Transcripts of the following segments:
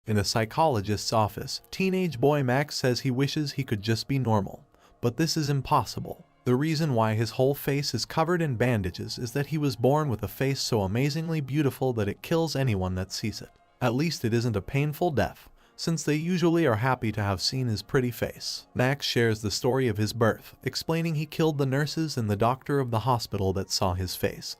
In a psychologist's office, teenage boy Max says he wishes he could just be normal, but this is impossible. The reason why his whole face is covered in bandages is that he was born with a face so amazingly beautiful that it kills anyone that sees it. At least it isn't a painful death, since they usually are happy to have seen his pretty face. Max shares the story of his birth, explaining he killed the nurses and the doctor of the hospital that saw his face.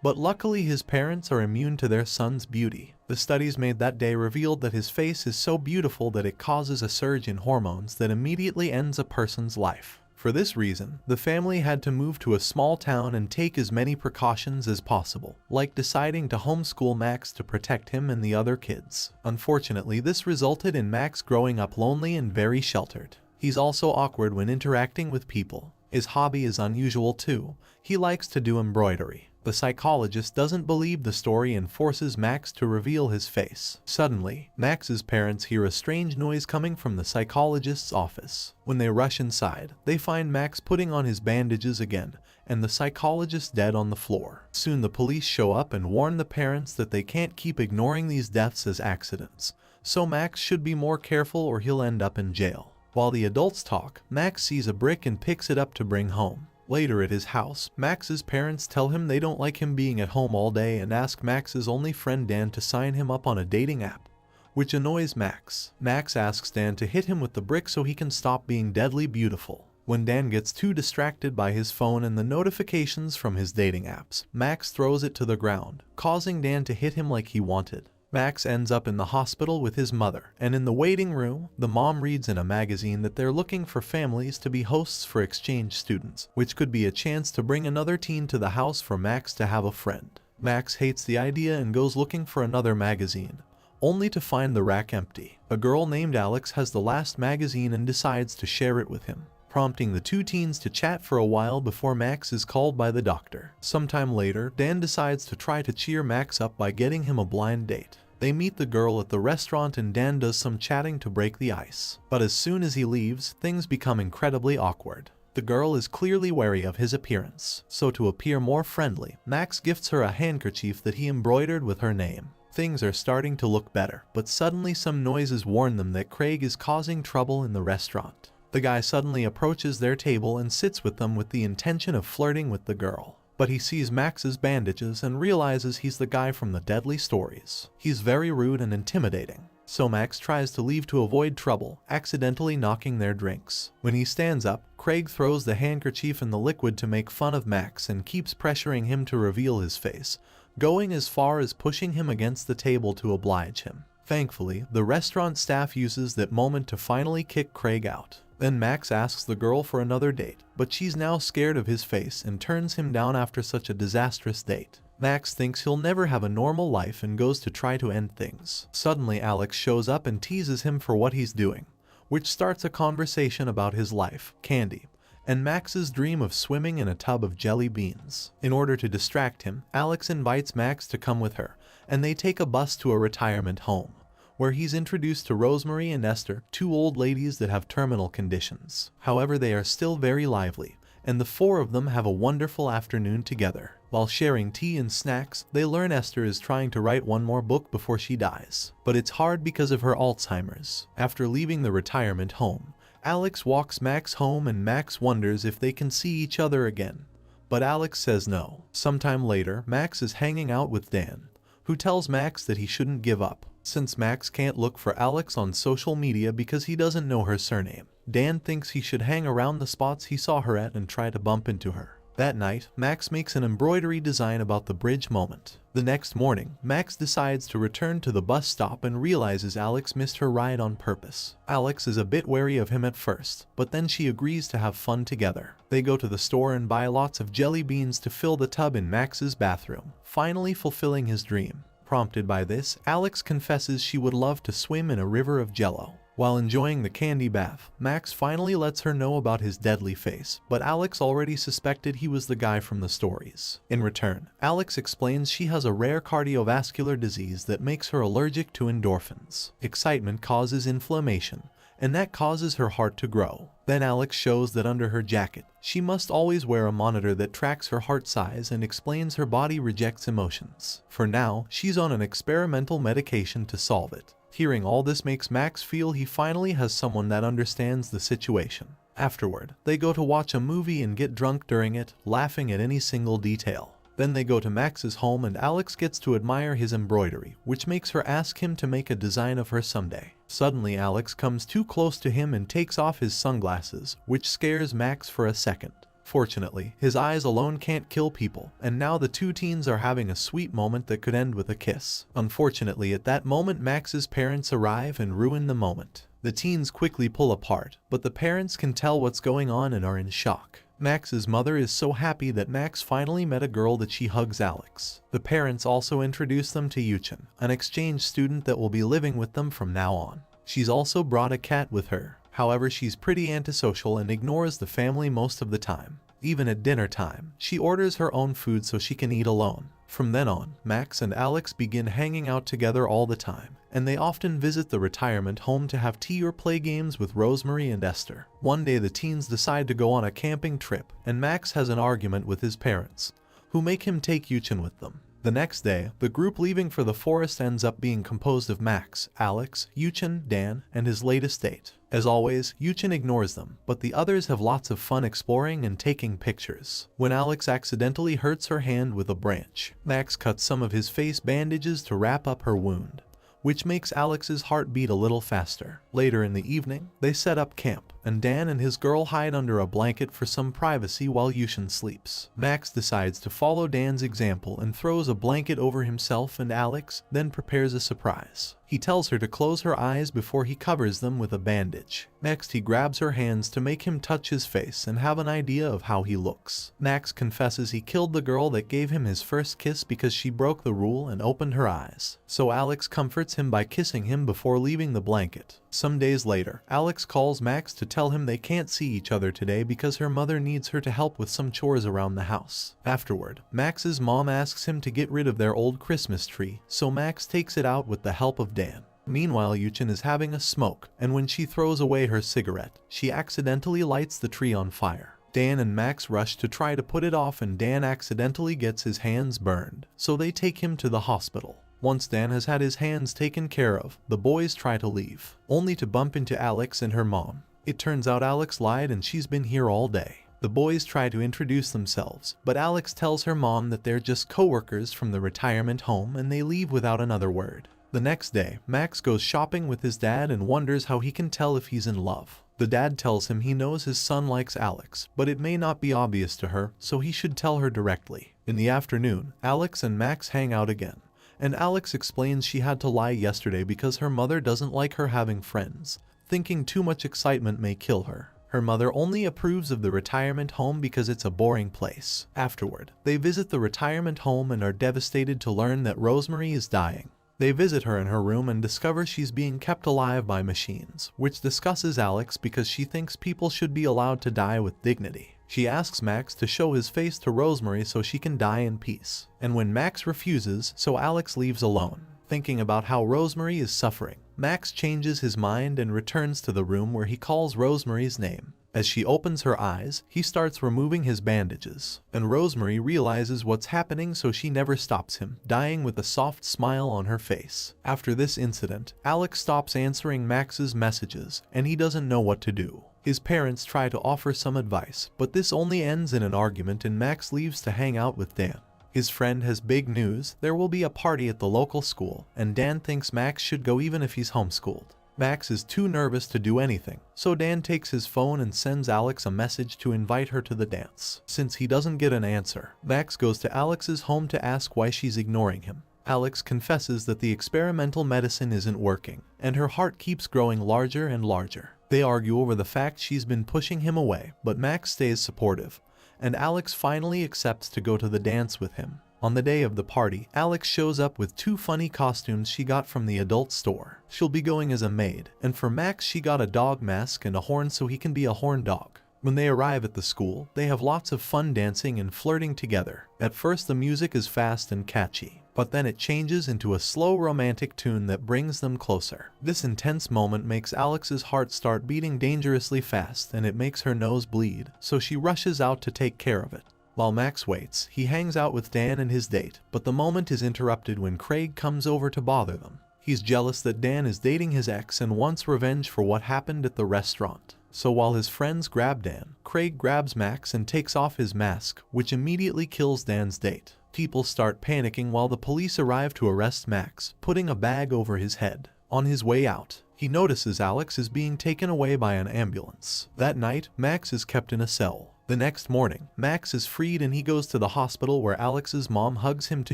But luckily his parents are immune to their son's beauty. The studies made that day revealed that his face is so beautiful that it causes a surge in hormones that immediately ends a person's life. For this reason, the family had to move to a small town and take as many precautions as possible, like deciding to homeschool Max to protect him and the other kids. Unfortunately, this resulted in Max growing up lonely and very sheltered. He's also awkward when interacting with people. His hobby is unusual too. He likes to do embroidery. The psychologist doesn't believe the story and forces Max to reveal his face. Suddenly, Max's parents hear a strange noise coming from the psychologist's office. When they rush inside, they find Max putting on his bandages again, and the psychologist dead on the floor. Soon the police show up and warn the parents that they can't keep ignoring these deaths as accidents, so Max should be more careful or he'll end up in jail. While the adults talk, Max sees a brick and picks it up to bring home. Later at his house, Max's parents tell him they don't like him being at home all day and ask Max's only friend Dan to sign him up on a dating app, which annoys Max. Max asks Dan to hit him with the brick so he can stop being deadly beautiful. When Dan gets too distracted by his phone and the notifications from his dating apps, Max throws it to the ground, causing Dan to hit him like he wanted. Max ends up in the hospital with his mother, and in the waiting room, the mom reads in a magazine that they're looking for families to be hosts for exchange students, which could be a chance to bring another teen to the house for Max to have a friend. Max hates the idea and goes looking for another magazine, only to find the rack empty. A girl named Alex has the last magazine and decides to share it with him, prompting the two teens to chat for a while before Max is called by the doctor. Sometime later, Dan decides to try to cheer Max up by getting him a blind date. They meet the girl at the restaurant and Dan does some chatting to break the ice. But as soon as he leaves, things become incredibly awkward. The girl is clearly wary of his appearance, so to appear more friendly, Max gifts her a handkerchief that he embroidered with her name. Things are starting to look better, but suddenly some noises warn them that Craig is causing trouble in the restaurant. The guy suddenly approaches their table and sits with them with the intention of flirting with the girl. But he sees Max's bandages and realizes he's the guy from the Deadly Stories. He's very rude and intimidating, so Max tries to leave to avoid trouble, accidentally knocking their drinks. When he stands up, Craig throws the handkerchief in the liquid to make fun of Max and keeps pressuring him to reveal his face, going as far as pushing him against the table to oblige him. Thankfully, the restaurant staff uses that moment to finally kick Craig out. Then Max asks the girl for another date, but she's now scared of his face and turns him down after such a disastrous date. Max thinks he'll never have a normal life and goes to try to end things. Suddenly Alex shows up and teases him for what he's doing, which starts a conversation about his life, candy, and Max's dream of swimming in a tub of jelly beans. In order to distract him, Alex invites Max to come with her, and they take a bus to a retirement home, where he's introduced to Rosemary and Esther, two old ladies that have terminal conditions. However, they are still very lively, and the four of them have a wonderful afternoon together. While sharing tea and snacks, they learn Esther is trying to write one more book before she dies, but it's hard because of her Alzheimer's. After leaving the retirement home, Alex walks Max home and Max wonders if they can see each other again, but Alex says no. Sometime later, Max is hanging out with Dan, who tells Max that he shouldn't give up, since Max can't look for Alex on social media because he doesn't know her surname. Dan thinks he should hang around the spots he saw her at and try to bump into her. That night, Max makes an embroidery design about the bridge moment. The next morning, Max decides to return to the bus stop and realizes Alex missed her ride on purpose. Alex is a bit wary of him at first, but then she agrees to have fun together. They go to the store and buy lots of jelly beans to fill the tub in Max's bathroom, finally fulfilling his dream. Prompted by this, Alex confesses she would love to swim in a river of jello. While enjoying the candy bath, Max finally lets her know about his deadly face, but Alex already suspected he was the guy from the stories. In return, Alex explains she has a rare cardiovascular disease that makes her allergic to endorphins. Excitement causes inflammation, and that causes her heart to grow. Then Alex shows that under her jacket, she must always wear a monitor that tracks her heart size and explains her body rejects emotions. For now, she's on an experimental medication to solve it. Hearing all this makes Max feel he finally has someone that understands the situation. Afterward, they go to watch a movie and get drunk during it, laughing at any single detail. Then they go to Max's home and Alex gets to admire his embroidery, which makes her ask him to make a design of her someday. Suddenly Alex comes too close to him and takes off his sunglasses, which scares Max for a second. Fortunately, his eyes alone can't kill people, and now the two teens are having a sweet moment that could end with a kiss. Unfortunately, at that moment Max's parents arrive and ruin the moment. The teens quickly pull apart, but the parents can tell what's going on and are in shock. Max's mother is so happy that Max finally met a girl that she hugs Alex. The parents also introduce them to Yuchen, an exchange student that will be living with them from now on. She's also brought a cat with her. However, she's pretty antisocial and ignores the family most of the time. Even at dinner time, she orders her own food so she can eat alone. From then on, Max and Alex begin hanging out together all the time, and they often visit the retirement home to have tea or play games with Rosemary and Esther. One day the teens decide to go on a camping trip, and Max has an argument with his parents, who make him take Yuchen with them. The next day, the group leaving for the forest ends up being composed of Max, Alex, Yuchen, Dan, and his latest date. As always, Yuchen ignores them, but the others have lots of fun exploring and taking pictures. When Alex accidentally hurts her hand with a branch, Max cuts some of his face bandages to wrap up her wound, which makes Alex's heart beat a little faster. Later in the evening, they set up camp, and Dan and his girl hide under a blanket for some privacy while Yuchen sleeps. Max decides to follow Dan's example and throws a blanket over himself and Alex, then prepares a surprise. He tells her to close her eyes before he covers them with a bandage. Next, he grabs her hands to make him touch his face and have an idea of how he looks. Max confesses he killed the girl that gave him his first kiss because she broke the rule and opened her eyes. So Alex comforts him by kissing him before leaving the blanket. Some days later, Alex calls Max to tell him they can't see each other today because her mother needs her to help with some chores around the house. Afterward, Max's mom asks him to get rid of their old Christmas tree, so Max takes it out with the help of Dan. Meanwhile, Yuchen is having a smoke, and when she throws away her cigarette, she accidentally lights the tree on fire. Dan and Max rush to try to put it off and Dan accidentally gets his hands burned, so they take him to the hospital. Once Dan has had his hands taken care of, the boys try to leave, only to bump into Alex and her mom. It turns out Alex lied and she's been here all day. The boys try to introduce themselves, but Alex tells her mom that they're just co-workers from the retirement home and they leave without another word. The next day, Max goes shopping with his dad and wonders how he can tell if he's in love. The dad tells him he knows his son likes Alex, but it may not be obvious to her, so he should tell her directly. In the afternoon, Alex and Max hang out again, and Alex explains she had to lie yesterday because her mother doesn't like her having friends, thinking too much excitement may kill her. Her mother only approves of the retirement home because it's a boring place. Afterward, they visit the retirement home and are devastated to learn that Rosemary is dying. They visit her in her room and discover she's being kept alive by machines, which disgusses Alex because she thinks people should be allowed to die with dignity. She asks Max to show his face to Rosemary so she can die in peace. And when Max refuses, so Alex leaves alone. Thinking about how Rosemary is suffering, Max changes his mind and returns to the room where he calls Rosemary's name. As she opens her eyes, he starts removing his bandages, and Rosemary realizes what's happening so she never stops him, dying with a soft smile on her face. After this incident, Alex stops answering Max's messages, and he doesn't know what to do. His parents try to offer some advice, but this only ends in an argument and Max leaves to hang out with Dan. His friend has big news: there will be a party at the local school, and Dan thinks Max should go even if he's homeschooled. Max is too nervous to do anything, so Dan takes his phone and sends Alex a message to invite her to the dance. Since he doesn't get an answer, Max goes to Alex's home to ask why she's ignoring him. Alex confesses that the experimental medicine isn't working, and her heart keeps growing larger and larger. They argue over the fact she's been pushing him away, but Max stays supportive, and Alex finally accepts to go to the dance with him. On the day of the party, Alex shows up with 2 funny costumes she got from the adult store. She'll be going as a maid, and for Max she got a dog mask and a horn so he can be a horn dog. When they arrive at the school, they have lots of fun dancing and flirting together. At first the music is fast and catchy, but then it changes into a slow romantic tune that brings them closer. This intense moment makes Alex's heart start beating dangerously fast, and it makes her nose bleed, so she rushes out to take care of it. While Max waits, he hangs out with Dan and his date, but the moment is interrupted when Craig comes over to bother them. He's jealous that Dan is dating his ex and wants revenge for what happened at the restaurant. So while his friends grab Dan, Craig grabs Max and takes off his mask, which immediately kills Dan's date. People start panicking while the police arrive to arrest Max, putting a bag over his head. On his way out, he notices Alex is being taken away by an ambulance. That night, Max is kept in a cell. The next morning, Max is freed and he goes to the hospital where Alex's mom hugs him to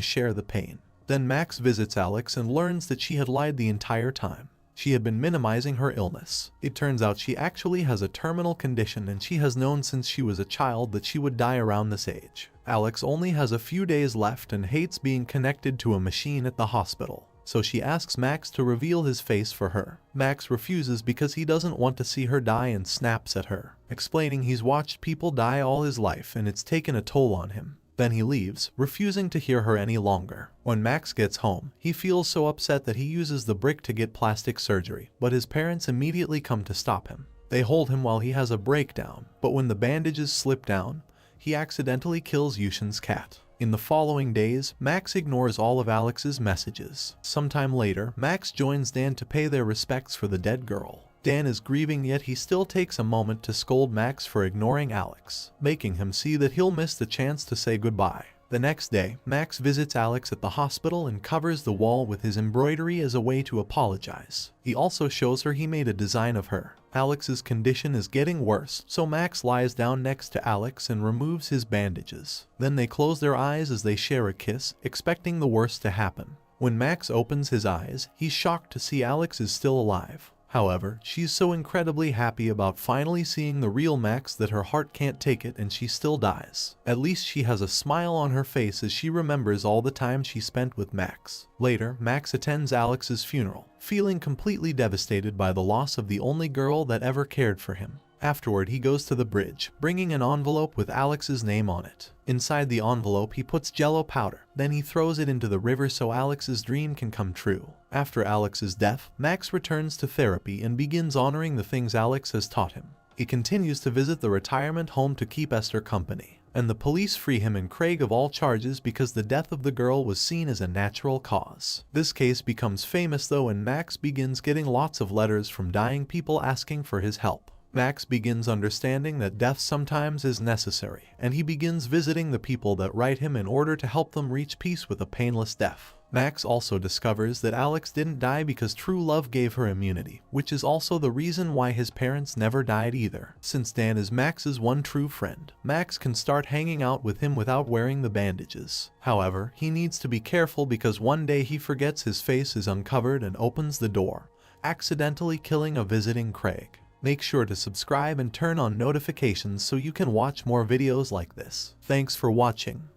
share the pain. Then Max visits Alex and learns that she had lied the entire time. She had been minimizing her illness. It turns out she actually has a terminal condition and she has known since she was a child that she would die around this age. Alex only has a few days left and hates being connected to a machine at the hospital. So she asks Max to reveal his face for her. Max refuses because he doesn't want to see her die and snaps at her, explaining he's watched people die all his life and it's taken a toll on him. Then he leaves, refusing to hear her any longer. When Max gets home, he feels so upset that he uses the brick to get plastic surgery, but his parents immediately come to stop him. They hold him while he has a breakdown, but when the bandages slip down, he accidentally kills Yushin's cat. In the following days, Max ignores all of Alex's messages. Sometime later, Max joins Dan to pay their respects for the dead girl. Dan is grieving, yet he still takes a moment to scold Max for ignoring Alex, making him see that he'll miss the chance to say goodbye. The next day, Max visits Alex at the hospital and covers the wall with his embroidery as a way to apologize. He also shows her he made a design of her. Alex's condition is getting worse, so Max lies down next to Alex and removes his bandages. Then they close their eyes as they share a kiss, expecting the worst to happen. When Max opens his eyes, he's shocked to see Alex is still alive. However, she's so incredibly happy about finally seeing the real Max that her heart can't take it and she still dies. At least she has a smile on her face as she remembers all the time she spent with Max. Later, Max attends Alex's funeral, feeling completely devastated by the loss of the only girl that ever cared for him. Afterward, he goes to the bridge, bringing an envelope with Alex's name on it. Inside the envelope, he puts Jello powder. Then he throws it into the river so Alex's dream can come true. After Alex's death, Max returns to therapy and begins honoring the things Alex has taught him. He continues to visit the retirement home to keep Esther company, and the police free him and Craig of all charges because the death of the girl was seen as a natural cause. This case becomes famous though, and Max begins getting lots of letters from dying people asking for his help. Max begins understanding that death sometimes is necessary, and he begins visiting the people that write him in order to help them reach peace with a painless death. Max also discovers that Alex didn't die because true love gave her immunity, which is also the reason why his parents never died either. Since Dan is Max's one true friend, Max can start hanging out with him without wearing the bandages. However, he needs to be careful because one day he forgets his face is uncovered and opens the door, accidentally killing a visiting Craig. Make sure to subscribe and turn on notifications so you can watch more videos like this. Thanks for watching.